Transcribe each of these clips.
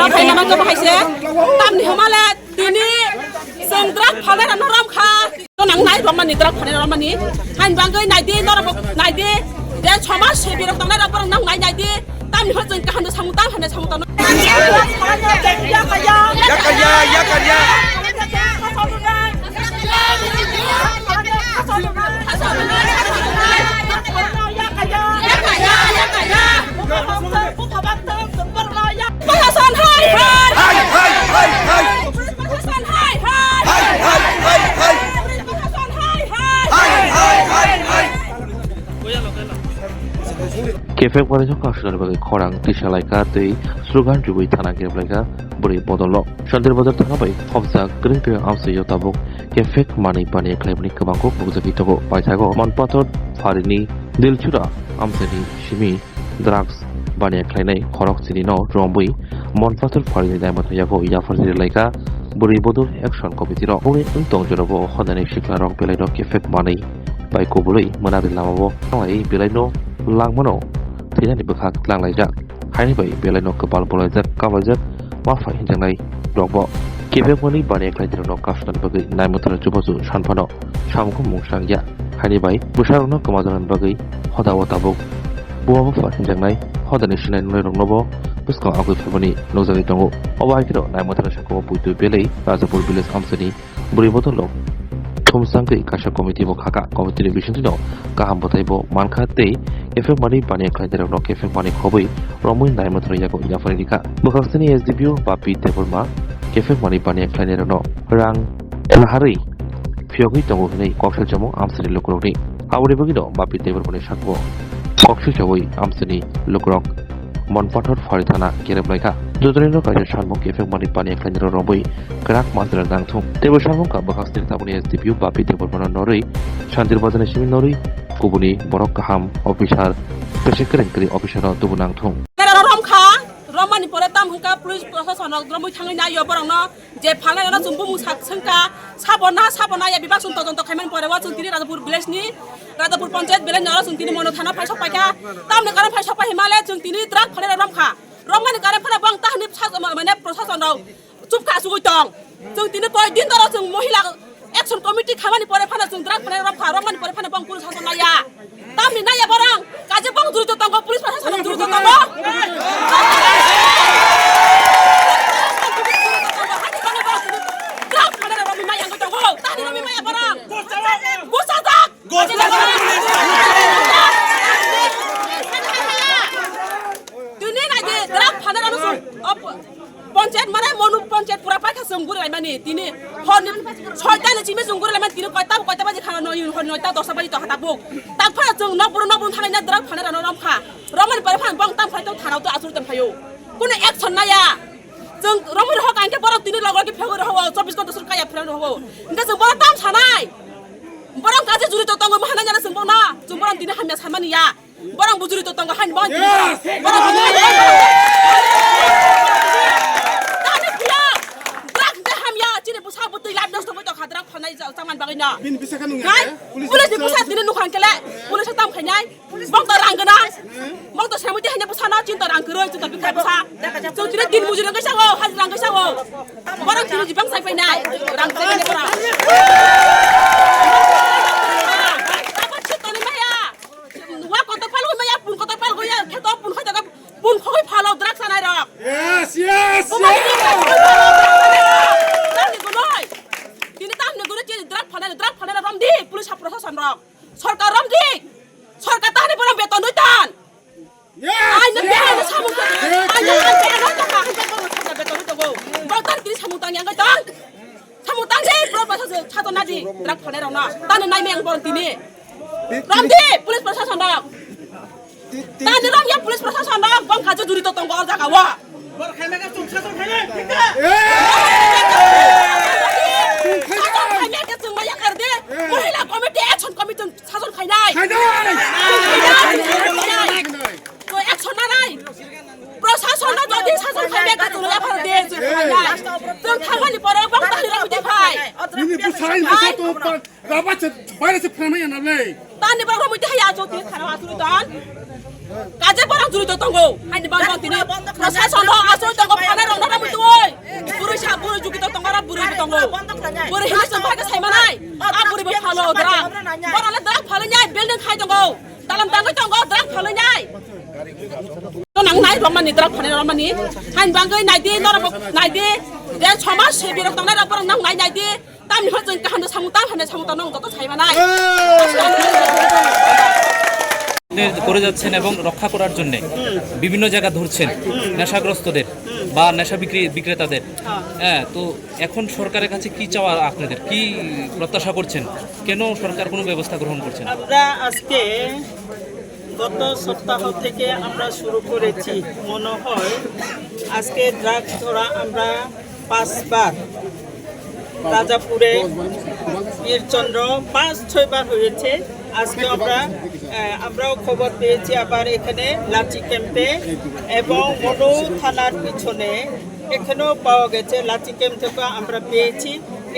Naman ko bahayse tam ni humale tini sendrak phale na ram kha to nang nai romani drak phale romani han bangai nai di nor nai di de choma sebi rok tang na rang nang nai di tam ni hojeng ka han samu tam han samu tam ya Pahasan hai hai hai hai hai Pahasan hai hai hai hai hai Pahasan hai hai hai hai hai Kefek pada jangka sudah bagi korang tisalaika tei slogan juga tanah kira mereka beri bodolok. Shantir bazar tengah baik hafsa kering amsi yo tabuk kefek mani pani klaimni kebangkok bukjaki toko paisago manpatot farini dilchura amseni shimi drugs bani klainai khorok sini no rombui manpatot farini daimat yago ya farini laika beri bodol action committee ro uni untong jorobo khodani shikla rong pelai no kefek mani bai kubului menabil lamabo ngai belai no langmano tidak dibekak lang lajak hai bai belai no kepal bolajak kawajak mafa hinjangai rokbo kefek mani bani klaidro no kastan bagai nai motor jubasu sanpano samko mungsang ya hai bai busarno kemajaran bagai hodawa tabuk buwa fa hinjangai hodani sinai noi rongnobo busko agui famani nozari tongo obai kiro nai motor sako puitu belai rajapur village amsani buriboto lok Thomsangkai Kasha Committee bo khaka committee bisingti no kaham botai bo manka tei efek mani bani klaidero no efek mani khobui romuin nai motor yago yafari dikha bukhastani SDPO bapi teburma efek mani bani klaidero no rang lahari phiogui tongo nei koksel jamo amsani lokrokni awri bogi no bapi teburboni sakbo koksel jawoi amsani lokrok Monpathor Phari Thana Kereplaika Jodrino Kaja Shalmok efek mani pani klaidero robui krak masra dangthung tebo shalmok ka bakhastir tabuni SDPO bapi teburbona norui Shantir Bazane Shimi norui kubuni borok kaham officer pesekering officer tubunang thung Romani pore tam hungka police prosecution dromui thangai na yo borong no je phale na jumbu musak sengka sabona ya bibak sun tonton khaiman pore wa chungtini Rajapur village ni Rajapur panchayat village na chungtini mono thana phai sopaika tam ne karam phai sopa himale chungtini drak phale ram kha romani karam phale bang tahni mane prosecution ro chupka sugoi tong chungtini koi din daro chung mohila action committee khamani pore phana chung drak phale ram kha romani pore phana bang police prosecution na ya tam ni na ya borong kaje bang jurito tong police prosecution jurito tong Panchayat mana monu panchayat pura pakai sunggur lagi mana tini hon soalnya ni cimi sunggur lagi mana tini kau tahu baca kalau noyun hon noyta dosa balik toh tabuk tak pernah jeng nopur thang ini drag panen rano ramkha roman perpan bang tam fai tu thanau tu asur tam fayu kuna action na ya jeng roman hok angke borok tini logor ki phegor hawa 24 ঘন্টা sur kaya phegor hawa inga jeng borok tam sanai borok kaje juri to tongo mahana nyana sembong na jeng borok tini hamya samani ya borok bujuri to tongo han bang borok Bin bisa kan nunggu ya? Boleh dipusat dini nukang kele, boleh setam kenyai, bang terang kena, bang ter semut hanya pusana cinta terang kerja cinta bikai pusat, so tidak din mujur yang kesawo, hasil yang kesawo, barang tidak jibang saya penai, orang saya ini orang. Apa cerita ni maya? Wah kota palu maya pun kota palu ya, kita pun kata pun kau palu drak sana rak. Yes. Drak phane ramdi police prosecution rok sarkar ramdi sarkar tahni borang beton duitan ai na behan samung ai na behan ta ka beton to go bang tiri samung tang yang ga tang samung tang je pro prosecution chaton naji drak phane rona tan nai meng borang tini ramdi police prosecution rok tan ram ya police prosecution rok bang kaje duri to tong go jaga wa bor khaime ga chung chaton khaime thikta Mohila committee action committee sason khainai to action nanai prosecution na jodi sason khaine ka tuya phar de khainai to khangani pore bang tahni ra ude phai ini pusai masa to rabat bayar se pramai na le tani bang ra ude haya jo ti khara asuri tan kaje barang juri to tongo ai bang tini prosecution no asuri tongo phane rong na tongo buri hini sampai ke sai manai a buri be phalo dra borale dra phalo nyai building khai tongo dalam tangoi tongo dra phalo nyai to nang nai romani dra phane romani han bangai nai di nor nai di de choma sebi rok tongnai rapor nang nai di tam ni hojeng kahan samutan hane samutan nong to sai manai করে যাচ্ছেন এবং রক্ষা করার জন্য বিভিন্ন জায়গা ধরছেন নেশাগ্রস্তদের বা নেশা বিক্রেতাদের। হ্যাঁ, তো এখন সরকারের কাছে কি চাওয়া, আপনাদের কি প্রত্যাশা করছেন? কেন সরকার কোনো ব্যবস্থা গ্রহণ করছেন? আমরা আজকে গত সপ্তাহ থেকে আমরা শুরু করেছি, মনে হয় আজকে ড্রাগস ধরা আমরা 5 বার, রাজাপুরে বীরচন্দ্র 5-6 বার হয়েছে। আজকে আমরাও খবর পেয়েছি আবার এখানে লাচি ক্যাম্পে এবং মনু থানার পিছনে এখানেও পাওয়া গেছে। লাচি ক্যাম্প থেকে আমরা পেয়েছি।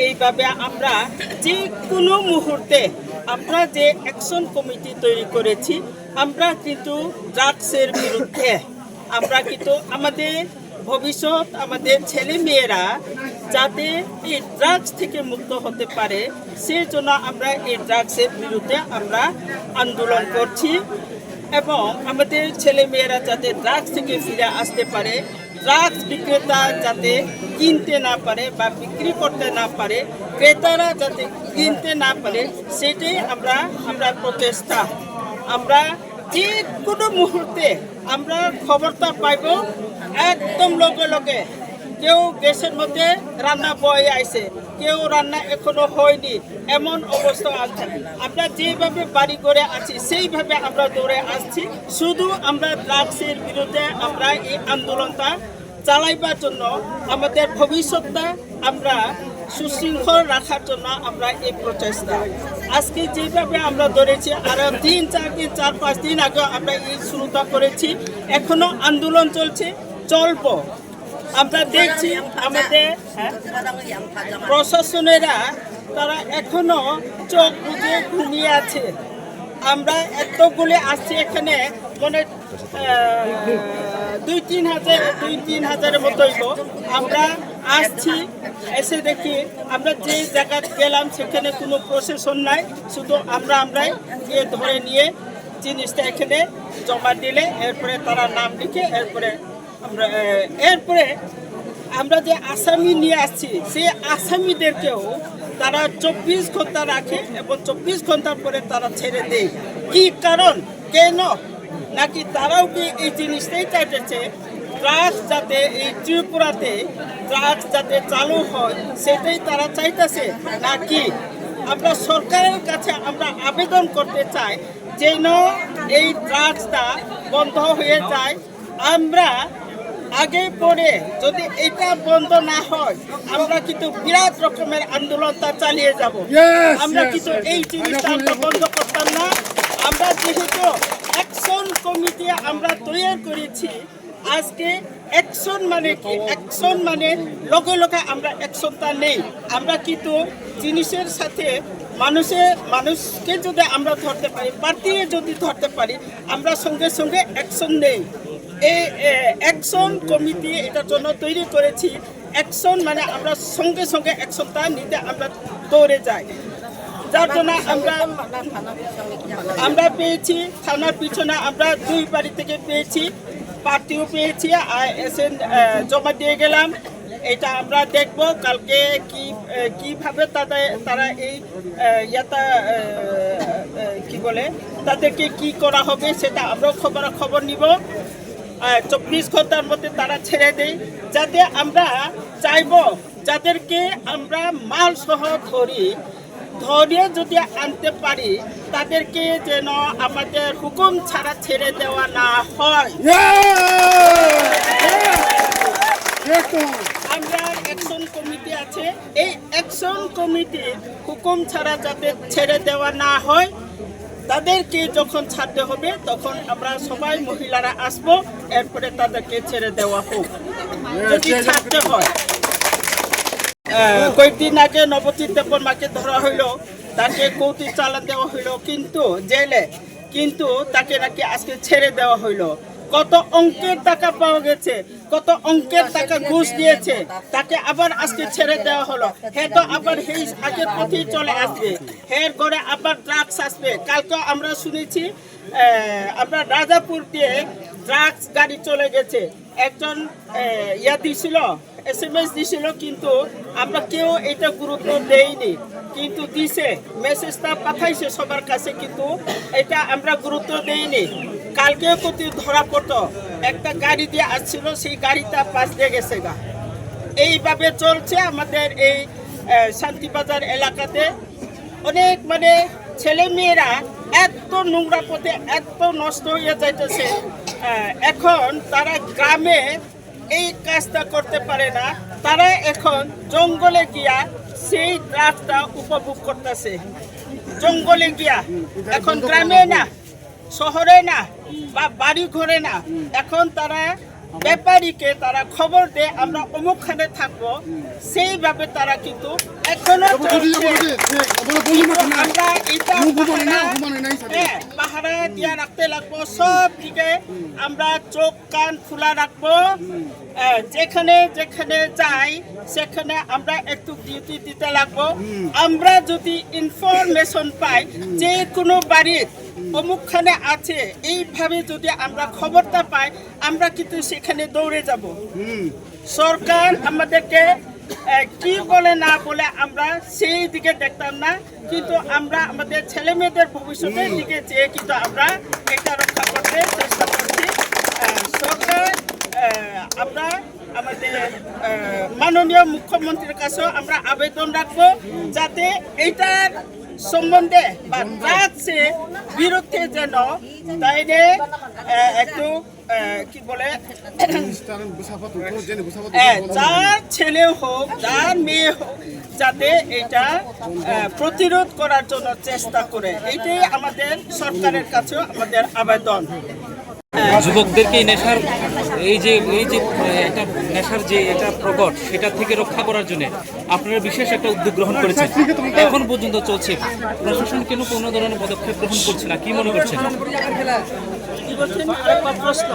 এইভাবে আমরা যে কোনো মুহূর্তে আমরা যে অ্যাকশন কমিটি তৈরি করেছি, আমরা কিন্তু ড্রাগসের বিরুদ্ধে, আমরা কিন্তু আমাদের ভবিষ্যৎ আমাদের ছেলে মেয়েরা যাতে এই ড্রাগস থেকে মুক্ত হতে পারে সেই জন্য আমরা এই ড্রাগসের বিরুদ্ধে আমরা আন্দোলন করছি এবং আমাদের ছেলে মেয়েরা যাতে ড্রাগস থেকে ফিরে আসতে পারে, ড্রাগস বিক্রেতা যাতে কিনতে না পারে বা বিক্রি করতে না পারে, ক্রেতারা যাতে কিনতে না পারে, সেটাই আমরা প্রচেষ্টা। আমরা যে কোনো মুহূর্তে আমরা খবরটা পাইব, একদম লগে লগে। কেউ গ্যাসের মধ্যে রান্না বয়ে আইছে, কেউ রান্না এখনো হয়নি, এমন অবস্থা আছে। আমরা যেভাবে বাড়ি করে আছি সেইভাবে আমরা দৌড়ে আসছি। শুধু আমরা ড্রাগসের বিরুদ্ধে আমরা এই আন্দোলনটা চালাইবার জন্য, আমাদের ভবিষ্যৎটা আমরা সুশৃঙ্খল রাখার জন্য আমরা এই প্রচেষ্টা। আজকে যেভাবে আমরা ধরেছি, আরো 3-4 দিন 4-5 দিন আগে আমরা এই শুরুটা করেছি, এখনো আন্দোলন চলছে, চলবো। আমরা দেখছি আমাদের প্রশাসনেরা তারা এখনো চোখ বুজে ঘুমিয়ে আছে। আমরা এতগুলি আসছি এখানে, মানে 2-3 হাজারের মতোই আমরা আসছি। এসে দেখি আমরা যে জায়গায় গেলাম সেখানে কোনো প্রশাসন নাই, শুধু আমরাই গিয়ে ধরে নিয়ে জিনিসটা এখানে জমা দিলে এরপরে তারা নাম লিখে এরপরে আমরা যে আসামি নিয়ে আসছি সেই আসামিদেরকেও তারা 24 ঘন্টা রাখে এবং 24 ঘন্টার পরে তারা ছেড়ে দেয়। কি কারণ, কেন? নাকি তারাও কি এই জিনিসটাই চাইতেছে ড্রাগস যাতে এই ত্রিপুরাতে ড্রাগস যাতে চালু হয় সেটাই তারা চাইতেছে নাকি? আমরা সরকারের কাছে আমরা আবেদন করতে চাই যেন এই ড্রাগসটা বন্ধ হয়ে যায়। আমরা আগে পরে যদি এটা বন্ধ না হয় আমরা কিন্তু বিরাট রকমের আন্দোলনটা চালিয়ে যাব। আমরা কিন্তু এই জিনিসটা আমরা বন্ধ করতাম না। আমরা যেহেতু অ্যাকশন কমিটি আমরা তৈরি করেছি, আজকে অ্যাকশন মানে কি? অ্যাকশন মানে লগে লগে আমরা অ্যাকশনটা নেই। আমরা কিন্তু জিনিসের সাথে মানুষকে যদি আমরা ধরতে পারি, পার্টিয়ে যদি ধরতে পারি, আমরা সঙ্গে সঙ্গে অ্যাকশন নেই। এই অ্যাকশন কমিটি এটার জন্য তৈরি করেছি। অ্যাকশন মানে আমরা সঙ্গে সঙ্গে অ্যাকশনটা নিতে আমরা দৌড়ে যাই। যার জন্য আমরা পেয়েছি থানার পিছনে, আমরা 2 বাড়ি থেকে পেয়েছি, পার্টিও পেয়েছি, এসে জমা দিয়ে গেলাম। এটা আমরা দেখব কালকে কিভাবে তারা এই কি বলে তাদেরকে কি করা হবে সেটা আমরাও খবর নিব। 24 ঘন্টার মধ্যে তারা ছেড়ে দেয়, যাতে আমরা চাইব যাদেরকে আমরা মাল সহ ধরে যদি আনতে পারি তাদেরকে যেন আমাদের হুকুম ছাড়া ছেড়ে দেওয়া না হয়। আমরা অ্যাকশন কমিটি আছে, এই অ্যাকশন কমিটি হুকুম ছাড়া যাতে ছেড়ে দেওয়া না হয়, তাদেরকে যখন ছাড়তে হবে তখন আমরা সবাই মহিলারা আসবো, এরপরে তাদেরকে ছেড়ে দেওয়া হোক যদি ছাড়তে হয়। কয়েকদিন আগে নবচিত দেববর্মাকে ধরা হইল, তাকে কৌতুক চালান দেওয়া হইল কিন্তু জেলে, কিন্তু তাকে নাকি আজকে ছেড়ে দেওয়া হইল। কত অঙ্কের টাকা পাওয়া গেছে, কত অঙ্কের টাকা ঘুষ দিয়েছে, তাকে আবার আজকে ছেড়ে দেওয়া হলো। হে তো আবার সেই আগের পথেই চলে আসবে, হের ঘরে আবার ড্রাগস আসবে। কালকে আমরা শুনেছি আমরা রাজাপুর দিয়ে ড্রাগস গাড়ি চলে গেছে, একজন ইয়া দিছিল, SMS দিছিল, কিন্তু আমরা কেউ এটা গুরুত্ব দেইনি, কিন্তু দিছে, মেসেজটা পাঠাইছে সবার কাছে, কিন্তু এটা আমরা গুরুত্ব দেইনি। কালকেও কিন্তু ধরা পড়তো, একটা গাড়ি দিয়ে আসছিল, সেই গাড়িটা পাশ দিয়ে গেছে গা। এইভাবে চলছে আমাদের এই শান্তিবাজার এলাকাতে। অনেক মানে ছেলে মেয়েরা এত নোংরা পথে এত নষ্ট হয়ে যাইতেছে, এখন তারা গ্রামে এই কাজটা করতে পারে না, তারা এখন জঙ্গলে গিয়া সেই ড্রাগসটা উপভোগ করতেছে। জঙ্গলে গিয়া, এখন গ্রামে না, শহরে না, বা বাড়ি ঘরে না, এখন তারা ব্যাপারীকে তারা খবর দেয় আমরা অমুকখানে থাকবো, সেইভাবে তারা কিন্তু এখনো চলছে। আমরা এটা পাহারা দিয়া রাখতে লাগবো, সব দিকে আমরা চোখ কান খোলা রাখবো। যেখানে যেখানে যাই সেখানে আমরা একটু ডিউটি দিতে লাগবো। আমরা যদি ইনফরমেশন পাই যে কোনো বাড়ির অমুকখানে আছে, এইভাবে যদি আমরা খবরটা পাই, আমরা কিন্তু সেখানে দৌড়ে যাব। সরকার আমাদেরকে কি বলে না বলে আমরা সেই দিকে দেখতাম না, কিন্তু আমরা আমাদের ছেলে মেয়েদের ভবিষ্যতের দিকে চেয়ে কিন্তু আমরা এটা রক্ষা করতে চেষ্টা করছি। সরকার আমরা আমাদের মাননীয় মুখ্যমন্ত্রীর কাছেও আমরা আবেদন রাখবো, যাতে এইটার সম্বন্ধে বা ড্রাগসের বিরুদ্ধে যেন তাইলে একটু কি বলে, যার ছেলে হোক যার মেয়ে হোক, যাতে এটা প্রতিরোধ করার জন্য চেষ্টা করে, এইটাই আমাদের সরকারের কাছেও আমাদের আবেদন। যুবকদেরকে এই যে একটা নেশার যে এটা প্রকট, সেটা থেকে রক্ষা করার জন্য আপনারা বিশেষ একটা উদ্যোগ গ্রহণ করেছেন, এখন পর্যন্ত চলছে। প্রশাসন কেন কোনো ধরনের পদক্ষেপ গ্রহণ করছে না, কি মনে করছেন? কি বলছেন? আরেকবার প্রশ্ন।